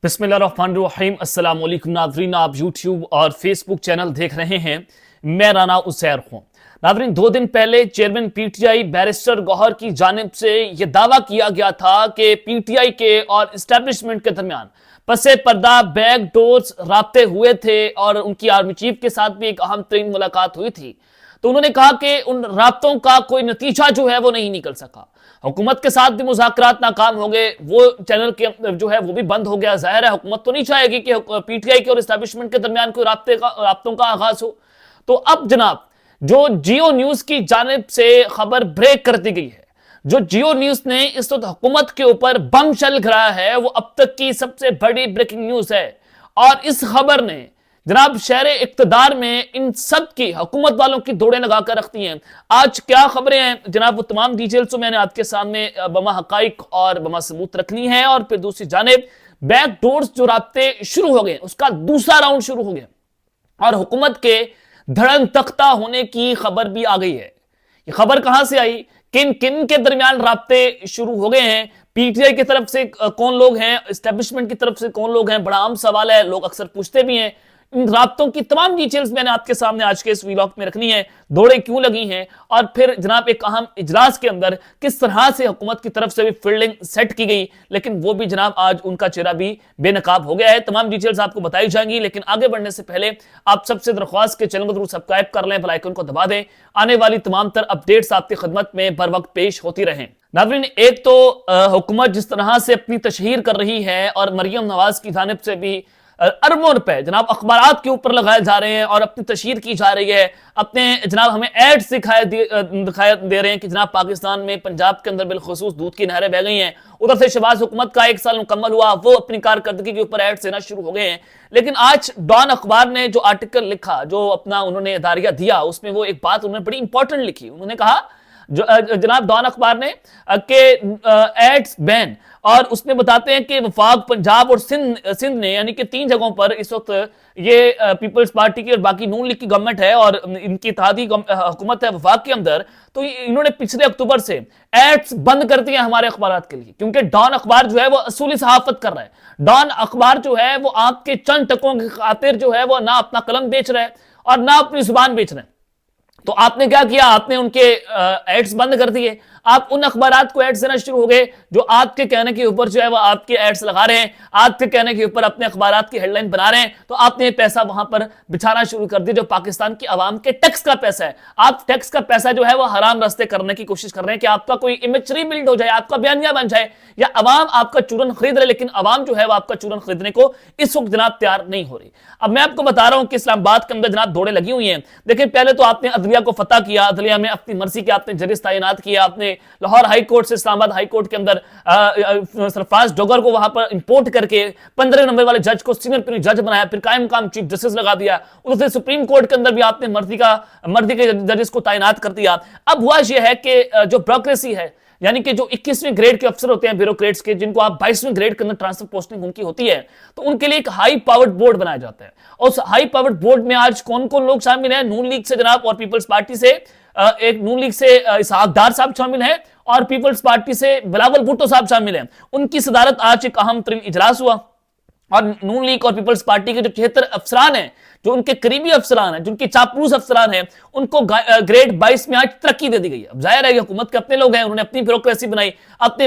बिस्मिल्लाहिर्रहमानिर्रहीम। अस्सलाम वालेकुम नाज़रीन, आप यूट्यूब और फेसबुक चैनल देख रहे हैं। मैं राना उसैर हूं। नाज़रीन, 2 दिन पहले चेयरमैन पीटीआई बैरिस्टर गौहर की जानिब से यह दावा किया गया था कि पीटीआई के और इस्टेब्लिशमेंट के दरमियान पसे पर्दा बैक डोर्स राब्ते हुए थे और उनकी आर्मी चीफ के साथ भी एक अहम तरीन मुलाकात हुई थी। तो उन्होंने कहा कि उन राब्तों का कोई नतीजा जो है वो नहीं निकल सका। हुकूमत के साथ भी मुज़ाकरात नाकाम हो गए, वो चैनल के जो है वो भी बंद हो गया। जाहिर है हुकूमत तो नहीं चाहेगी कि पीटीआई के और इस्टेब्लिशमेंट के दरमियान कोई राब्तों का आगाज हो। तो अब जनाब जो जियो न्यूज की जानिब से खबर ब्रेक कर दी गई है, जो जियो न्यूज ने इस वक्त हुकूमत के ऊपर बम चल गिराया है, वो अब तक की सबसे बड़ी ब्रेकिंग न्यूज है। और इस खबर ने जनाब शहर इक्तदार में इन सब की हुकूमत वालों की दौड़ें लगाकर रखती हैं। आज क्या खबरें हैं जनाब, वो तमाम डिटेल्स मैंने आपके सामने बमा हकाइक और बमा सबूत रखनी है। और फिर दूसरी जानिब बैक डोर्स जो राब्ते शुरू हो गए, उसका दूसरा राउंड शुरू हो गया और हुकूमत के धड़न तख्ता होने की खबर भी आ गई है। ये खबर कहां से आई, किन किन के दरमियान राब्ते शुरू हो गए हैं, पीटीआई की तरफ से कौन लोग हैं, एस्टेब्लिशमेंट की तरफ से कौन लोग हैं, बड़ा आम सवाल है, लोग अक्सर पूछते भी हैं। इन राब्तों की तमाम डिटेल्स मैंने आपके सामने आज के इस व्लॉग में रखनी है, दौड़े क्यों लगी हैं और फिर जनाब एक अहम इजलास के अंदर किस तरह से हुकूमत की तरफ से भी फील्डिंग सेट की गई, लेकिन वो भी जनाब आज उनका चेहरा भी बेनकाब हो गया है। तमाम डिटेल्स आपको बताई जाएंगी, लेकिन आगे बढ़ने से पहले आप सबसे दरख्वास्त के चैनल को जरूर सब्सक्राइब कर लें, बेल आइकन को दबा दें, आने वाली तमाम तर अपडेट्स आपकी खिदमत में बर वक्त पेश होती रहें। नाज़रीन, एक तो हुकूमत जिस तरह से अपनी तशहीर कर रही है और मरियम नवाज की जानिब से भी अरबों रुपए जनाब अखबारात के ऊपर लगाए जा रहे हैं और अपनी तशहीर की जा रही है, अपने जनाब हमें एड्स दिखाई दे रहे हैं कि जनाब पाकिस्तान में पंजाब के अंदर बिलखुसूस दूध की नहरें बह गई हैं। उधर से शहबाज हुकूमत का 1 साल मुकम्मल हुआ, वो अपनी कारकर्दगी के ऊपर एड्स देना शुरू हो गए हैं। लेकिन आज डॉन अखबार ने जो आर्टिकल लिखा, जो अपना उन्होंने इदारिया दिया, उसमें वो एक बात उन्होंने बड़ी इंपॉर्टेंट लिखी। उन्होंने कहा जो जनाब डॉन अखबार ने के एड्स बैन, और उसमें बताते हैं कि वफाक, पंजाब और सिंध ने, यानी कि 3 जगहों पर इस वक्त ये पीपल्स पार्टी की और बाकी नून लीग की गवर्नमेंट है और इनकी इत्तेहादी हुकूमत है वफाक के अंदर, तो इन्होंने पिछले अक्टूबर से एड्स बंद कर दिए हमारे अखबार के लिए, क्योंकि डॉन अखबार जो है वो असूली सहाफत कर रहा है। डॉन अखबार जो है वो आपके चंद टकों की खातिर जो है वो ना अपना कलम बेच रहा है और ना अपनी जुबान बेच रहे हैं। तो आपने क्या किया, आपने उनके एड्स बंद कर दिए। आप उन अखबारात को एड्स देना शुरू हो गए जो आपके कहने के ऊपर जो है वो आपके एड्स लगा रहे हैं, आपके कहने के ऊपर अपने अखबारात की हेडलाइन बना रहे हैं। तो आपने पैसा वहां पर बिछाना शुरू कर दिया जो पाकिस्तान की आवाम के टैक्स का पैसा है। आप टैक्स का पैसा जो है वो हराम रास्ते करने की कोशिश कर रहे हैं कि आपका कोई इमेजरी बिल्ड हो जाए, आपका बयानिया बन जाए, या अवाम आपका चूरन खरीद रहे, लेकिन अवाम जो है वो आपका चूरन खरीदने को इस वक्त जनाब तैयार नहीं हो रही। अब मैं आपको बता रहा हूं कि इस्लामाबाद के अंदर जनाब दौड़े लगी हुई हैं। देखिए, पहले तो आपने अदलिया को फतह किया, अदलिया में अपनी मर्जी के आपने जजेस तैनात किया, आपने लाहौर हाई कोर्ट से इस्लामाबाद हाई कोर्ट के अंदर सरफराज डोगर को वहां पर इंपोर्ट करके 15 नंबर वाले जज को सीनियर जज बनाया, फिर कायम मुकाम चीफ जस्टिस लगा दिया। उधर से सुप्रीम कोर्ट के अंदर भी आपने मर्जी के जजेस को तैनात कर दिया। अब हुआ यह है कि जो ब्यूरोक्रेसी है, यानी कि जो 21वें ग्रेड के अफसर होते हैं ब्यूरोक्रेट्स के, जिनको आप 22वें ग्रेड के अंदर ट्रांसफर पोस्टिंग उनकी होती है, तो उनके लिए एक हाई पावर्ड बोर्ड बनाया जाता है। और उस हाई पावर्ड बोर्ड में आज कौन कौन लोग शामिल हैं? नून लीग से जनाब, और पीपल्स पार्टी से एक नून लीग से इसहाक डार साहब शामिल हैं और पीपल्स पार्टी से बिलावल भुट्टो साहब शामिल हैं। उनकी सदारत आज एक अहम तरीन इजलास हुआ और नून लीग और पीपल्स पार्टी के जो 76 अफसरान हैं, जो उनके करीबी अफसरान हैं, जिनके चापलूस अफसरान हैं, उनको ग्रेड 22 में आज तरक्की दे दी गई है। अब जाहिर है हुकूमत के अपने लोग हैं, उन्होंने अपनी ब्यूरोक्रेसी बनाई, अपने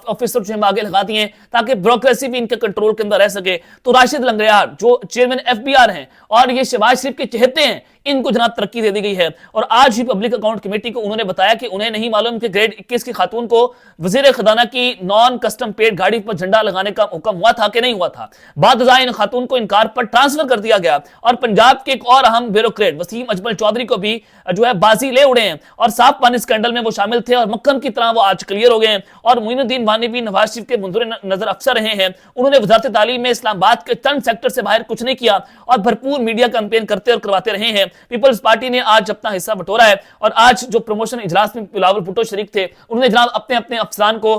ऑफिसर जो आगे लगा दिए ताकि ब्यूरोक्रेसी भी इनके कंट्रोल के अंदर रह सके। तो राशिद लंगरेयार जो चेयरमैन एफबीआर हैं और ये शहबाज शरीफ के चहेते हैं, इनको जनाब तरक्की दे दी गई है। और आज ही पब्लिक अकाउंट कमेटी को उन्होंने बताया कि उन्हें नहीं मालूम कि ग्रेड 21 की खातून को वजीर खजाना की नॉन कस्टम पेड गाड़ी पर झंडा लगाने का हुक्म हुआ था कि नहीं हुआ था। बाद इन खातून को इनकार पर ट्रांसफर कर दिया गया और पंजाब के एक और अहम ब्यूरोक्रेट वसीम अजमल चौधरी को भी जो है बाजी ले उड़े हैं और साफ पानी स्कैंडल में वो शामिल थे और मक्खन की तरह वो आज क्लियर हो गए हैं। और मोइनुद्दीन वानी भी नवाज शरीफ के मंजूर नजर अफसर रहे हैं। उन्होंने वजारत तालीम में इस्लामाबाद के चंद सेक्टर से बाहर कुछ नहीं किया और भरपूर मीडिया कैंपेन करते और करवाते रहे हैं। पीपल्स पार्टी ने आज अपना हिस्सा बटोरा है और आज जो प्रमोशन इजलास में बिलावल भुट्टो शरीक थे, उन्होंने जनाब अपने अपने अफसरान को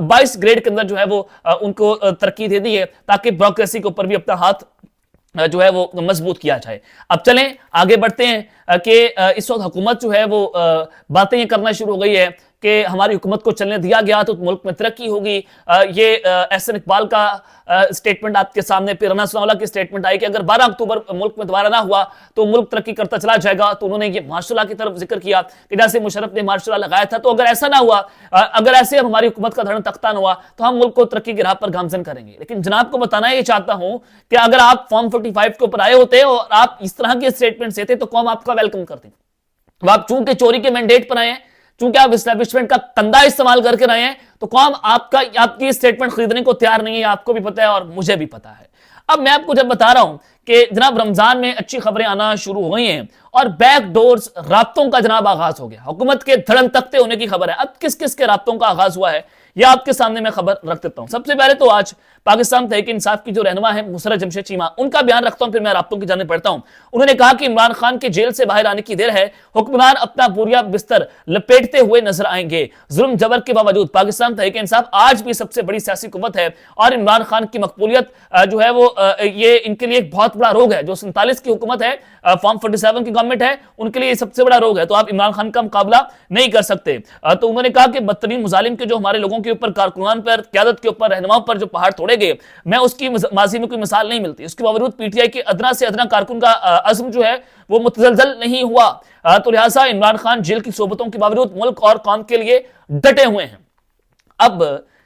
22 ग्रेड के अंदर जो है वो उनको तरक्की दे दी है ताकि ब्यूरोक्रेसी के ऊपर भी अपना हाथ जो है वो मजबूत किया जाए। अब चलें आगे बढ़ते हैं कि इस वक्त हुकूमत जो है वो बातें ये करना शुरू हो गई है कि हमारी हुकूमत को चलने दिया गया तो मुल्क में तरक्की होगी। ये एहसन इकबाल का स्टेटमेंट आपके सामने, फिर राना सनाउल्लाह की स्टेटमेंट आई कि अगर 12 अक्टूबर मुल्क में दोबारा ना हुआ तो मुल्क तरक्की करता चला जाएगा। तो उन्होंने ये मार्शल की तरफ जिक्र किया कि जैसे मुशर्रफ ने मार्शल लगाया था, तो अगर ऐसा ना हुआ, अगर ऐसे हमारी हुकूमत का धड़न तख्ता ना हुआ तो हम मुल्क को तरक्की की राह पर गामजन करेंगे। लेकिन जनाब को बताना ये चाहता हूं कि अगर आप फॉर्म 45 के ऊपर आए होते और आप इस तरह के स्टेटमेंट देते तो कौम आपका वेलकम करती। आप चूंकि चोरी के मैंडेट पर आए हैं, चूंकि आप इस्टेब्लिशमेंट का कंधा इस्तेमाल करके रहे हैं, तो कौम आपकी स्टेटमेंट खरीदने को तैयार नहीं है। आपको भी पता है और मुझे भी पता है। अब मैं आपको जब बता रहा हूं कि जनाब रमजान में अच्छी खबरें आना शुरू हो गई हैं और बैकडोर्स राब्तों का जनाब आगाज हो गया, हुकूमत के धड़न तख्ते होने की खबर है। अब किस किस के राब्तों का आगाज हुआ है यह आपके सामने मैं खबर रख देता हूं। सबसे पहले तो आज पाकिस्तान तहरीक इंसाफ की जो रहनुमा है मुशर्रफ जमशेद चीमा, उनका बयान रखता हूं, फिर मैं राब्तों की जाने पढ़ता हूं। उन्होंने कहा कि इमरान खान के जेल से बाहर आने की देर है, हुक्मरान अपना बोरिया बिस्तर लपेटते हुए नजर आएंगे। जुल्म जबर के बावजूद पाकिस्तान तहरीक इंसाफ आज भी सबसे बड़ी सियासी कुव्वत है और इमरान खान की मकबूलियत जो है वो ये इनके लिए एक बहुत बड़ा रोग है। जो 47 की हुकूमत है, फॉर्म 47 की गवर्नमेंट है, उनके लिए सबसे बड़ा रोग है। तो आप इमरान खान का मुकाबला नहीं कर सकते। तो उन्होंने कहा कि बदतरीन मुजालिम के जो हमारे लोगों के ऊपर, कारकुनान पर, क्यादत के ऊपर, रहनुमाओं पर जो पहाड़ तोड़े गए, मैं उसकी माजी में कोई मिसाल नहीं मिलती। उसके बावजूद पीटीआई के अदना से अदना कारकुन का अज़्म जो है वो मुतज़लज़ल नहीं हुआ। तो लिहाजा इमरान खान जेल की सोबतों के बावजूद मुल्क और कौम के लिए डटे हुए हैं। अब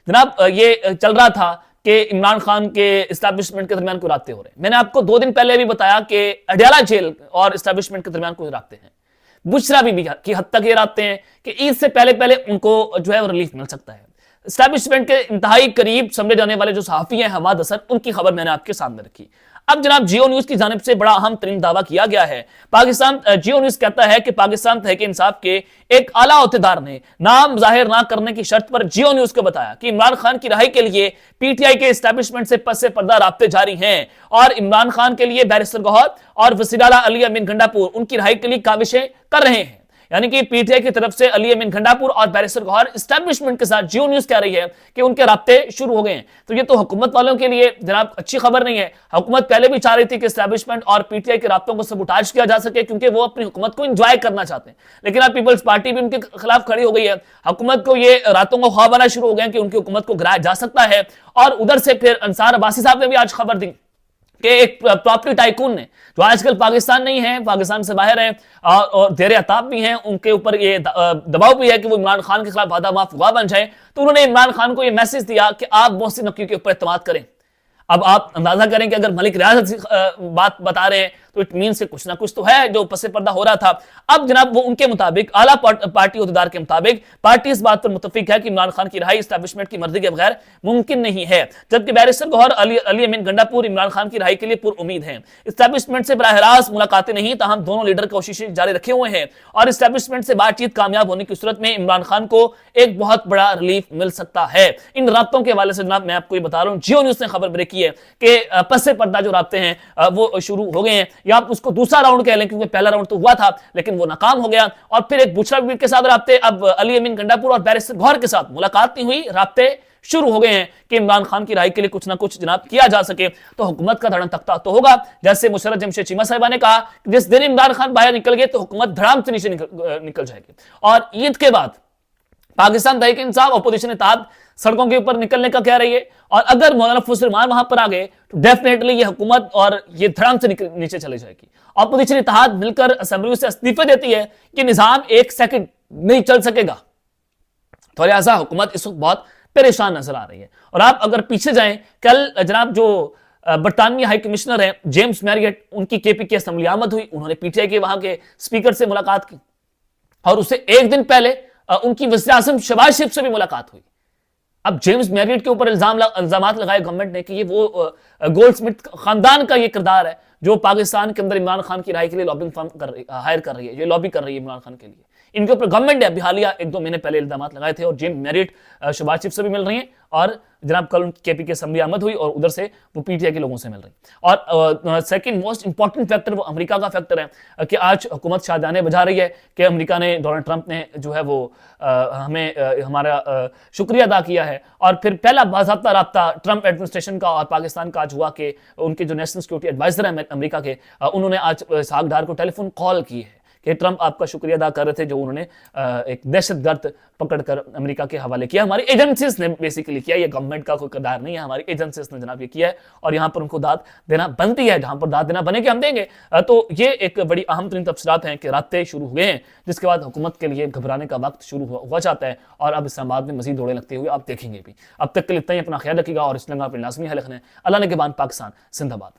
जनाब ये चल रहा था कि इमरान खान के इस्टेब्लिशमेंट के दरमियान कोई राब्ते हो रहे हैं। मैंने आपको 2 दिन पहले भी बताया कि अडयाला जेल और इस्टेब्लिशमेंट के दरमियान कोई राब्ते हैं। बुशरा बीबी की हद तक ये राब्ते हैं कि ईद से पहले पहले उनको जो है वो रिलीफ मिल सकता है। एस्टैब्लिशमेंट के इंतहाई करीब समझे जाने वाले जो सहाफी हैं हमाद हसन, उनकी खबर मैंने आपके सामने रखी। अब जनाब जियो न्यूज की जानिब से बड़ा अहम तरीन दावा किया गया है। पाकिस्तान जियो न्यूज कहता है कि पाकिस्तान तहरीक इंसाफ के एक आला ओहदेदार ने नाम जाहिर ना करने की शर्त पर जियो न्यूज को बताया कि इमरान खान की रिहाई के लिए पीटीआई के एस्टैब्लिशमेंट से पस पर्दा राब्ते जारी हैं और इमरान खान के लिए बैरिस्टर गौहर और वज़ीर आला अली अमीन गंडापुर उनकी रिहाई के लिए काविशें कर रहे हैं। यानी कि पीटीआई की तरफ से अली अमीन गंडापुर और बैरिस्टर गौहर एस्टैब्लिशमेंट के साथ जियो न्यूज कह रही है कि उनके राब्ते शुरू हो गए हैं। तो ये तो हुकूमत वालों के लिए जनाब अच्छी खबर नहीं है। हुकूमत पहले भी चाह रही थी कि एस्टैब्लिशमेंट और पीटीआई के राब्तों को सबूटाज किया जा सके, क्योंकि वो अपनी हुकूमत को एंजॉय करना चाहते हैं। लेकिन अब पीपल्स पार्टी भी उनके खिलाफ खड़ी हो गई है। हुकूमत को ये रातों को ख्वाब आना शुरू हो गए कि उनकी हुकूमत को गिराया जा सकता है। और उधर से फिर अंसार अब्बासी साहब ने भी आज खबर दी कि एक प्रॉपर्टी टाइकून ने, जो आजकल पाकिस्तान नहीं है, पाकिस्तान से बाहर है और देर अताब भी हैं, उनके ऊपर ये दबाव भी है कि वो इमरान खान के खिलाफ वादा माफुआ बन जाए। तो उन्होंने इमरान खान को ये मैसेज दिया कि आप मोहसिन नकवी के ऊपर एतमाद करें। अब आप अंदाजा करें कि अगर मलिक रियासत बात बता रहे हैं तो इट मीन से कुछ ना कुछ तो है जो पसे पर्दा हो रहा था। अब जनाब वो उनके मुताबिक, आला पार्टी अहदेदार के मुताबिक, पार्टी इस बात पर मुत्तफिक है कि इमरान खान की रिहाई एस्टैब्लिशमेंट की मर्जी के बगैर मुमकिन नहीं है, जबकि बैरिस्टर गौहर अली अमीन गंडापुर इमरान खान की रिहाई के लिए पुरउम्मीद हैं। एस्टैब्लिशमेंट से बराह रास्त मुलाकातें नहीं, ताहम दोनों लीडर कोशिशें जारी रखे हुए हैं और एस्टैब्लिशमेंट से बातचीत कामयाब होने की सूरत में इमरान खान को एक बहुत बड़ा रिलीफ मिल सकता है। इन राब्तों के हवाले से जनाब मैं आपको ये बता रहा हूँ, जियो न्यूज ने खबर ब्रेक की है कि पसे पर्दा जो राब्ते हैं वो शुरू हो गए हैं, या आप उसको दूसरा राउंड कह लें, क्योंकि पहला राउंड तो हुआ था लेकिन वो नाकाम हो गया। और फिर एक बुशरा बीबी के साथ राब्ते, अब अली अमीन गंडापुर और बैरिस्टर गौहर के साथ मुलाकात नहीं हुई, राब्ते शुरू हो गए हैं कि इमरान खान की रिहाई के लिए कुछ ना कुछ जनाब किया जा सके। तो हुकूमत का धड़न तख्ता तो होगा, जैसे मुशर्रफ जमशेद चीमा साहिबा ने कहा कि जिस दिन इमरान खान बाहर निकल गए तो हुकूमत धड़ाम से नीचे निकल जाएगी। और ईद के बाद पाकिस्तान तहरीक इंसाफ अपोजिशन इत्तेहाद सड़कों के ऊपर निकलने का कह रही है, और अगर मौलाना फजल रहमान वहां पर आ गए तो डेफिनेटली ये हुकूमत और ये धड़ाम से नीचे चले जाएगी। अपोजिशन इत्तेहाद मिलकर असेंबली से इस्तीफे देती है कि निजाम 1 सेकंड नहीं चल सकेगा। तो लिहाजा हुकूमत इस वक्त बहुत परेशान नजर आ रही है। और आप अगर पीछे जाएं, कल जनाब जो बरतानवी हाई कमिश्नर है जेम्स मैरियट, उनकी केपी की असेंबली आमद हुई, उन्होंने पीटीआई के वहां के स्पीकर से मुलाकात की और उससे एक दिन पहले उनकी वज़ीर आज़म शहबाज शरीफ से भी मुलाकात हुई। अब जेम्स मैरियट के ऊपर इल्जामात लगाए गवर्नमेंट ने कि ये वो गोल्डस्मिथ खानदान का ये किरदार है जो पाकिस्तान के अंदर इमरान खान की रिहाई के लिए लॉबिंग फर्म हायर कर रही है, ये लॉबी कर रही है इमरान खान के लिए। इनके ऊपर गवर्नमेंट ने अभी हालिया 1-2 महीने पहले इल्जामात लगाए थे और जेम्स मैरियट शहबाज शरीफ से भी मिल रही हैं और जनाब कल उनकी केपी की असेंबली आमद हुई और उधर से वो पीटीआई के लोगों से मिल रही। और सेकंड मोस्ट इंपॉर्टेंट फैक्टर वो अमेरिका का फैक्टर है कि आज हुकूमत शाहजहाने बजा रही है कि अमेरिका ने, डोनाल्ड ट्रंप ने जो है वो हमें हमारा शुक्रिया अदा किया है। और फिर पहला बाज़ाब्ता राब्ता ट्रंप एडमिनिस्ट्रेशन का और पाकिस्तान का आज हुआ कि उनके जो नेशनल सिक्योरिटी एडवाइजर हैं अमेरिका के, उन्होंने आज इसहाक डार को टेलीफोन कॉल की है कि ट्रंप आपका शुक्रिया अदा कर रहे थे जो उन्होंने एक दहशतगर्द पकड़कर अमेरिका के हवाले किया। हमारी एजेंसीज ने बेसिकली किया, ये गवर्नमेंट का कोई किरदार नहीं है, हमारी एजेंसीज ने जनाब ये किया है और यहां पर उनको दाद देना बनती है, जहां पर दाद देना बने कि हम देंगे। तो ये एक बड़ी अहम तरीन तफसीलात हैं कि रास्ते शुरू हुए हैं, जिसके बाद हुकूमत के लिए घबराने का वक्त शुरू हो जाता है और अब इस्लामाबाद में मजीद दौड़े लगते हुए आप देखेंगे भी। अब तक के लिए इतना ही, अपना ख्याल रखिएगा और इस लंगा पर लाजमी है लिखना है। अल्लाह ने के बाद पाकिस्तान जिंदाबाद।